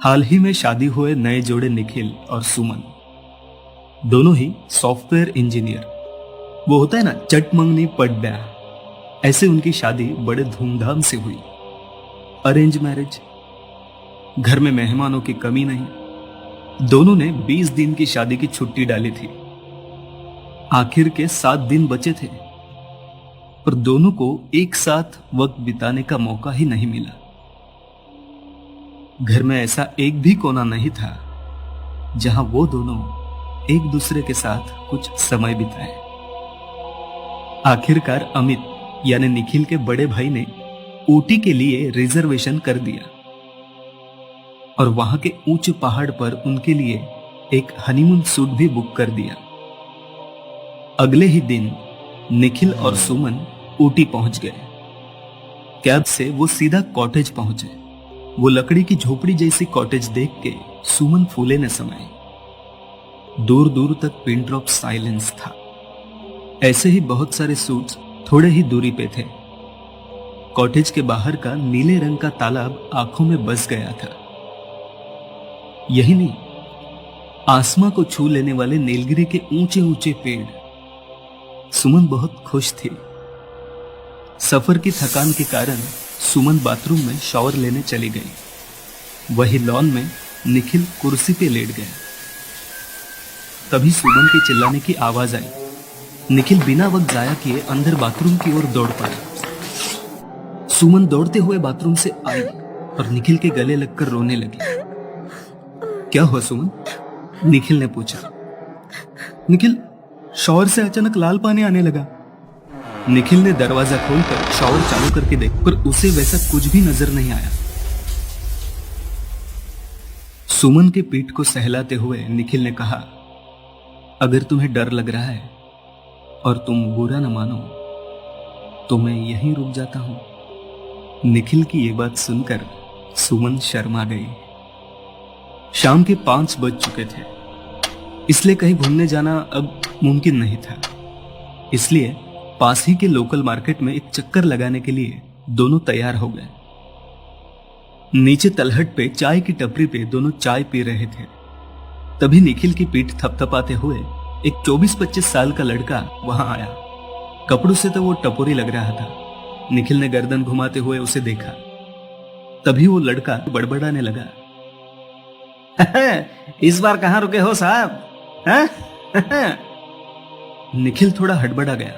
हाल ही में शादी हुए नए जोड़े निखिल और सुमन, दोनों ही सॉफ्टवेयर इंजीनियर। वो होता है ना, चट मंगनी पट ब्याह, ऐसे उनकी शादी बड़े धूमधाम से हुई। अरेंज मैरिज, घर में मेहमानों की कमी नहीं। दोनों ने 20 दिन की शादी की छुट्टी डाली थी। आखिर के 7 दिन बचे थे, पर दोनों को एक साथ वक्त बिताने का मौका ही नहीं मिला। घर में ऐसा एक भी कोना नहीं था जहां वो दोनों एक दूसरे के साथ कुछ समय बिताए। आखिरकार अमित यानी निखिल के बड़े भाई ने ऊटी के लिए रिजर्वेशन कर दिया और वहां के ऊंचे पहाड़ पर उनके लिए एक हनीमून सूट भी बुक कर दिया। अगले ही दिन निखिल और सुमन ऊटी पहुंच गए। कैब से वो सीधा कॉटेज पहुंचे। वो लकड़ी की झोपड़ी जैसी कॉटेज देख के सुमन फूले न समाये। दूर दूर तक पिन ड्रॉप साइलेंस था। ऐसे ही बहुत सारे सूट्स थोड़े ही दूरी पे थे। कॉटेज के बाहर का नीले रंग का तालाब आंखों में बस गया था। यही नहीं, आसमां को छू लेने वाले नीलगिरी के ऊंचे ऊंचे पेड़। सुमन बहुत खुश थी। सफर की थकान के कारण सुमन बाथरूम में शॉवर लेने चली गई। वही लॉन में निखिल कुर्सी पे लेट गया। तभी सुमन के चिल्लाने की आवाज आई। निखिल बिना वक्त जाया किए अंदर बाथरूम की ओर दौड़ पड़ा। सुमन दौड़ते हुए बाथरूम से आई और निखिल के गले लगकर रोने लगी। क्या हुआ सुमन? निखिल ने पूछा। निखिल, शॉवर से अचानक लाल पानी आने लगा। निखिल ने दरवाजा खोलकर शॉवर चालू करके देखा, पर उसे वैसा कुछ भी नजर नहीं आया। सुमन के पीठ को सहलाते हुए निखिल ने कहा, अगर तुम्हें डर लग रहा है और तुम बुरा न मानो तो मैं यहीं रुक जाता हूं। निखिल की यह बात सुनकर सुमन शर्मा गई। शाम के 5 बज चुके थे, इसलिए कहीं घूमने जाना अब मुमकिन नहीं था। इसलिए पास ही के लोकल मार्केट में एक चक्कर लगाने के लिए दोनों तैयार हो गए। नीचे तलहट पे चाय की टपरी पे दोनों चाय पी रहे थे। तभी निखिल की पीठ थपथपाते हुए एक 24-25 साल का लड़का वहां आया। कपड़ों से तो वो टपोरी लग रहा था। निखिल ने गर्दन घुमाते हुए उसे देखा। तभी वो लड़का बड़बड़ाने लगा, इस बार कहां रुके हो साहब? निखिल थोड़ा हड़बड़ा गया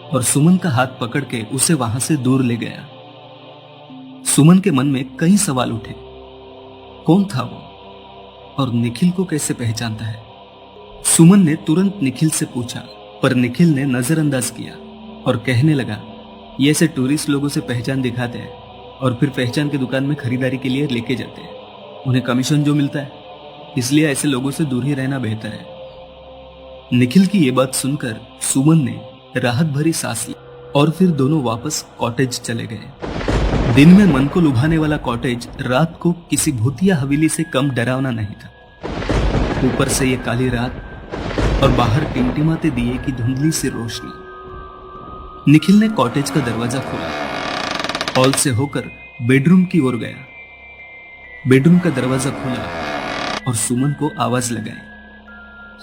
और सुमन का हाथ पकड़ के उसे वहां से दूर ले गया। सुमन के मन में कई सवाल उठे। कौन था वो और निखिल को कैसे पहचानता है? सुमन ने तुरंत निखिल से पूछा, पर निखिल ने नजरअंदाज किया और कहने लगा, ये ऐसे टूरिस्ट लोगों से पहचान दिखाते हैं और फिर पहचान की दुकान में खरीदारी के लिए लेके जाते हैं। उन्हें कमीशन जो मिलता है, इसलिए ऐसे लोगों से दूर ही रहना बेहतर है। निखिल की यह बात सुनकर सुमन ने राहत भरी सांस ली और फिर दोनों वापस कॉटेज चले गए। दिन में मन को लुभाने वाला कॉटेज रात को किसी भूतिया हवेली से कम डरावना नहीं था। ऊपर से ये काली रात और बाहर टिमटिमाते दिए की धुंधली सी रोशनी। निखिल ने कॉटेज का दरवाजा खोला, हॉल से होकर बेडरूम की ओर गया। बेडरूम का दरवाजा खोला और सुमन को आवाज लगाई,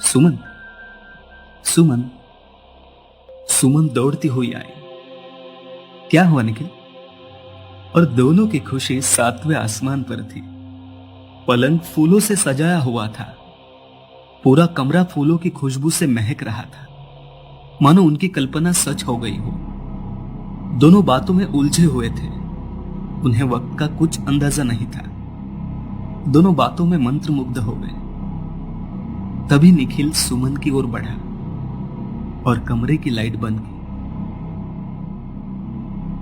सुमन, सुमन। सुमन दौड़ती हुई आई। क्या हुआ निखिल? और दोनों की खुशी 7वें आसमान पर थी। पलंग फूलों से सजाया हुआ था। पूरा कमरा फूलों की खुशबू से महक रहा था, मानो उनकी कल्पना सच हो गई हो। दोनों बातों में उलझे हुए थे। उन्हें वक्त का कुछ अंदाजा नहीं था। दोनों बातों में मंत्रमुग्ध हो गए। तभी निखिल सुमन की ओर बढ़ा और कमरे की लाइट बंद की।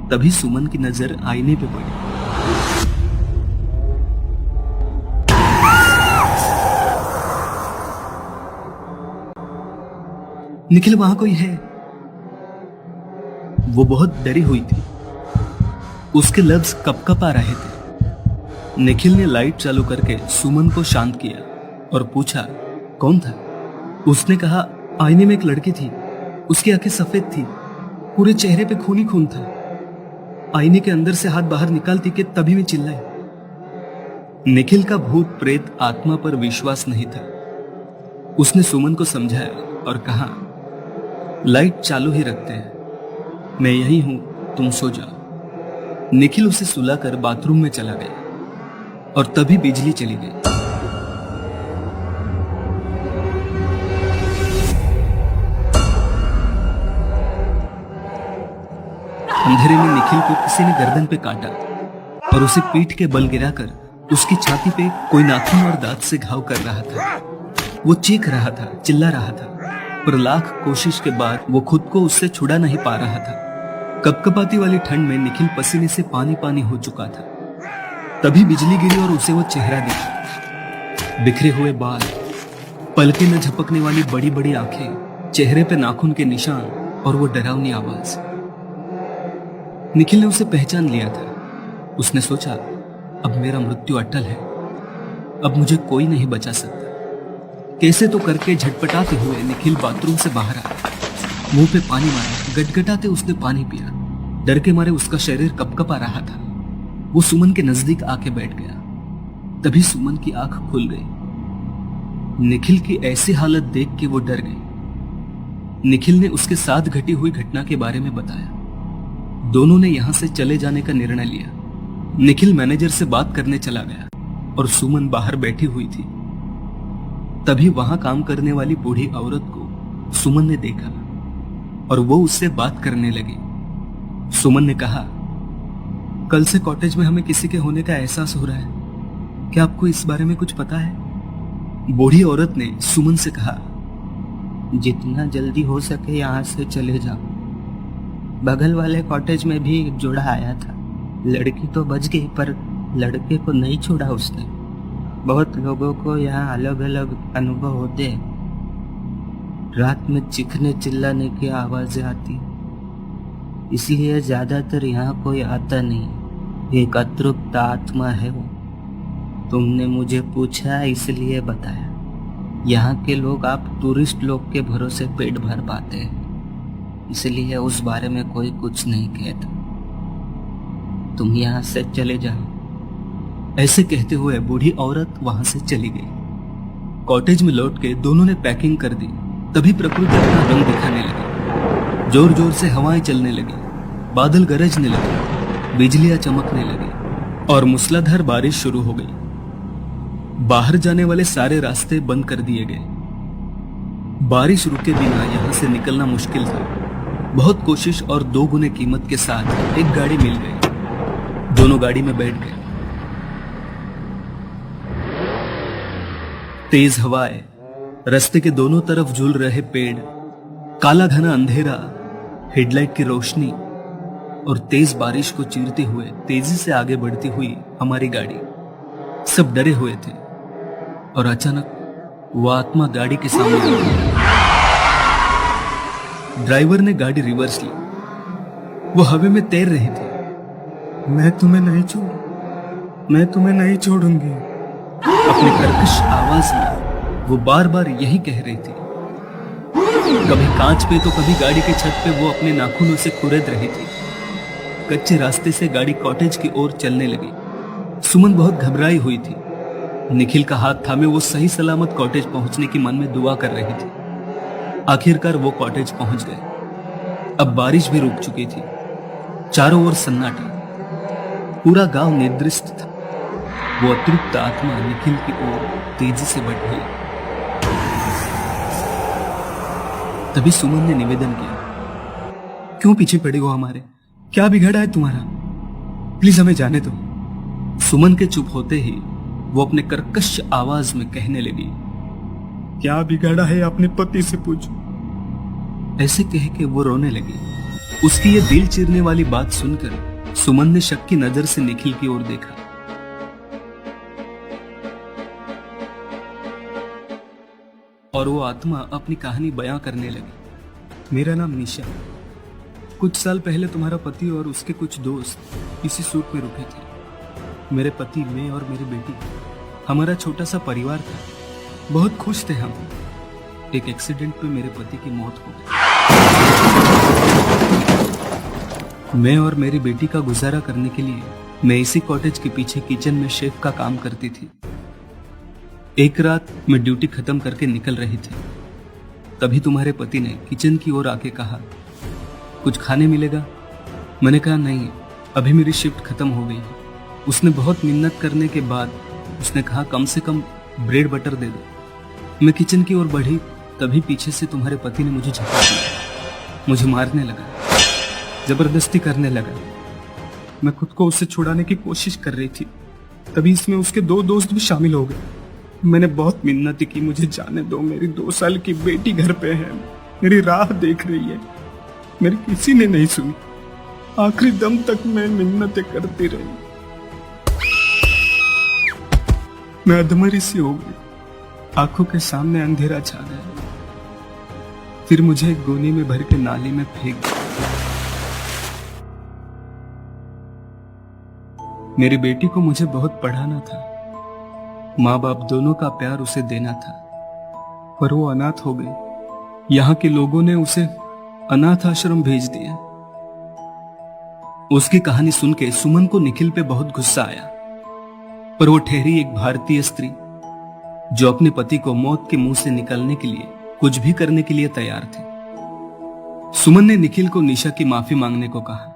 तभी सुमन की नजर आईने पे पड़ी। निखिल, वहां कोई है? वो बहुत डरी हुई थी। उसके लफ्ज कपकपा रहे थे। निखिल ने लाइट चालू करके सुमन को शांत किया और पूछा, कौन था? उसने कहा, आईने में एक लड़की थी। उसकी आंखें सफेद थी, पूरे चेहरे पे खून ही खून था। आईने के अंदर से हाथ बाहर निकालती के तभी मैं चिल्लाई। निखिल का भूत प्रेत आत्मा पर विश्वास नहीं था। उसने सुमन को समझाया और कहा, लाइट चालू ही रखते हैं, मैं यही हूं, तुम सो जाओ। निखिल उसे सुलाकर बाथरूम में चला गया और तभी बिजली चली गई। अंधेरे में निखिल को किसी ने गर्दन पे काटा और उसे पीठ के बल गिराकर उसकी छाती पे कोई नाखून और दांत से घाव कर रहा था। वो चीख रहा था, चिल्ला रहा था, पर लाख कोशिश के बाद वो खुद को उससे छुड़ा नहीं पा रहा था। कपकपाती वाली ठंड में निखिल पसीने से पानी पानी हो चुका था। तभी बिजली गिरी और उसे वो चेहरा दिखा। बिखरे हुए बाल, पलके न झपकने वाली बड़ी बड़ी आंखें, चेहरे पे नाखून के निशान और वो डरावनी आवाज। निखिल ने उसे पहचान लिया था। उसने सोचा, अब मेरा मृत्यु अटल है, अब मुझे कोई नहीं बचा सकता। कैसे तो करके झटपटाते हुए निखिल बाथरूम से बाहर आया। मुंह पे पानी मारा, गटगटाते उसने पानी पिया। डर के मारे उसका शरीर कपकपा रहा था। वो सुमन के नजदीक आके बैठ गया। तभी सुमन की आंख खुल गई। निखिल की ऐसी हालत देख के वो डर गई। निखिल ने उसके साथ घटी हुई घटना के बारे में बताया। दोनों ने यहां से चले जाने का निर्णय लिया। निखिल मैनेजर से बात करने चला गया और सुमन बाहर बैठी हुई थी। तभी वहां काम करने वाली बूढ़ी औरत को सुमन ने देखा और वो उससे बात करने लगी। सुमन ने कहा, कल से कॉटेज में हमें किसी के होने का एहसास हो रहा है, क्या आपको इस बारे में कुछ पता है? बूढ़ी औरत ने सुमन से कहा, जितना जल्दी हो सके यहाँ से चले जाओ। बगल वाले कॉटेज में भी एक जोड़ा आया था। लड़की तो बच गई पर लड़के को नहीं छोड़ा उसने। बहुत लोगों को यहाँ अलग अलग अनुभव होते हैं। रात में चीखने चिल्लाने की आवाजें आती, इसलिए ज्यादातर यहाँ कोई आता नहीं। एक अतृप्त आत्मा है वो। तुमने मुझे पूछा इसलिए बताया। यहाँ के लोग आप टूरिस्ट लोग के भरोसे पेट भर पाते हैं, इसलिए उस बारे में कोई कुछ नहीं कहता। तुम यहाँ से चले जाओ। ऐसे कहते हुए बूढ़ी औरत वहां से चली गई। कॉटेज में लौट के दोनों ने पैकिंग कर दी। तभी प्रकृति अपना रंग दिखाने लगी। जोर जोर से हवाएं चलने लगी, बादल गरजने लगे, बिजलियां चमकने लगी और मूसलाधार बारिश शुरू हो गई। बाहर जाने वाले सारे रास्ते बंद कर दिए गए। बारिश रुके बिना यहां से निकलना मुश्किल था। बहुत कोशिश और 2 गुने कीमत के साथ एक गाड़ी मिल गई। दोनों गाड़ी में बैठ गए। तेज हवाएं, रास्ते के दोनों तरफ झूल रहे पेड़, काला घना अंधेरा, हेडलाइट की रोशनी और तेज बारिश को चीरते हुए तेजी से आगे बढ़ती हुई हमारी गाड़ी। सब डरे हुए थे और अचानक वो आत्मा गाड़ी के सामने आ गई। ड्राइवर ने गाड़ी रिवर्स ली। वो हवा में तैर रही थी। मैं तुम्हें नहीं छोड़ूंगी। अपनी कर्कश आवाज में वो बार बार यही कह रही थी। कभी कांच पे तो कभी गाड़ी के छत पे वो अपने नाखूनों से खुरद रही थी। कच्चे रास्ते से गाड़ी कॉटेज की ओर चलने लगी। सुमन बहुत घबराई हुई थी। निखिल का हाथ थामे वो सही सलामत कॉटेज पहुंचने की मन में दुआ कर रही थी। आखिरकार वो कॉटेज पहुंच गए। अब बारिश भी रुक चुकी थी। चारों ओर सन्नाटा, पूरा गांव निद्रिस्त था। वो अतृप्त आत्मा निखिल की ओर तेजी से बढ़ गई। तभी सुमन ने निवेदन किया, क्यों पीछे पड़े हो हमारे? क्या बिगड़ा है तुम्हारा? प्लीज हमें जाने दो। सुमन के चुप होते ही वो अपने कर्कश आवाज में कहने लगी, क्या बिगड़ा है अपने पति से पूछो। ऐसे कह के वो रोने लगी। उसकी ये दिल चीरने वाली बात सुनकर सुमन ने शक की नजर से निखिल की ओर देखा। और वो आत्मा अपनी कहानी बयां करने लगी। मेरा नाम निशा। कुछ साल पहले तुम्हारा पति और उसके कुछ दोस्त इसी सूट में रुके थे। मेरे पति, मैं और मेरी बेटी, हमारा छोटा सा परिवार था। बहुत खुश थे हम। एक एक्सीडेंट में मेरे पति की मौत हो गई। मैं और मेरी बेटी का गुजारा करने के लिए मैं इसी कॉटेज के पीछे किचन में शेफ का काम करती थी। एक रात मैं ड्यूटी खत्म करके निकल रही थी, तभी तुम्हारे पति ने किचन की ओर आके कहा, कुछ खाने मिलेगा? मैंने कहा नहीं, अभी मेरी शिफ्ट खत्म हो गई है। उसने बहुत मिन्नत करने के बाद उसने कहा, कम से कम ब्रेड बटर दे दो। मैं किचन की ओर बढ़ी, तभी पीछे से तुम्हारे पति ने मुझे झपका दिया, मुझे मारने लगा, जबरदस्ती करने लगा। मैं खुद को उससे छुड़ाने की कोशिश कर रही थी, तभी इसमें उसके 2 दोस्त भी शामिल हो गए। मैंने बहुत मिन्नत की, मुझे जाने दो, मेरी 2 साल की बेटी घर पे है, मेरी राह देख रही है। मेरी किसी ने नहीं सुनी। आखिरी दम तक मैं मिन्नतें करती रही। मैं अधमरी सी हो गई, आंखों के सामने अंधेरा छा गया। फिर मुझे एक गोनी में भर के नाली में फेंक दिया। मेरी बेटी को मुझे बहुत पढ़ाना था, माँ बाप दोनों का प्यार उसे देना था, पर वो अनाथ हो गई। यहाँ के लोगों ने उसे अनाथ आश्रम भेज दिया। उसकी कहानी सुन के सुमन को निखिल पे बहुत गुस्सा आया, पर वो ठहरी एक भारतीय स्त्री जो अपने पति को मौत के मुंह से निकलने के लिए कुछ भी करने के लिए तैयार थी। सुमन ने निखिल को निशा की माफी मांगने को कहा।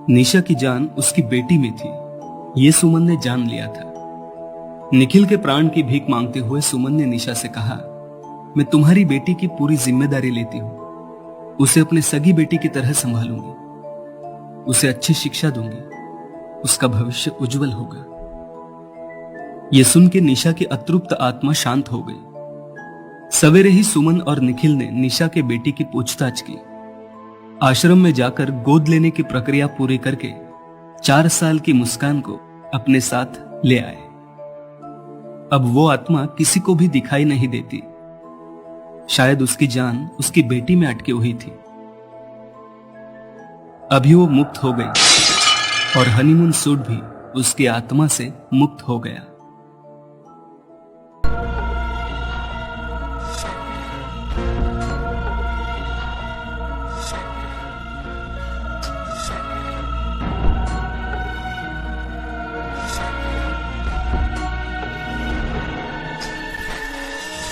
निशा की जान उसकी बेटी में थी, ये सुमन ने जान लिया था। निखिल के प्राण की भीख मांगते हुए सुमन ने निशा से कहा, मैं तुम्हारी बेटी की पूरी जिम्मेदारी लेती हूं, उसे अपने सगी बेटी की तरह संभालूंगी, उसे अच्छी शिक्षा दूंगी, उसका भविष्य उज्जवल होगा। यह सुन के निशा की अतृप्त आत्मा शांत हो गई। सवेरे ही सुमन और निखिल ने निशा के बेटी की पूछताछ की। आश्रम में जाकर गोद लेने की प्रक्रिया पूरी करके 4 साल की मुस्कान को अपने साथ ले आए। अब वो आत्मा किसी को भी दिखाई नहीं देती, शायद उसकी जान उसकी बेटी में अटकी हुई थी। अभी वो मुक्त हो गई और हनीमून सूट भी उसकी आत्मा से मुक्त हो गया।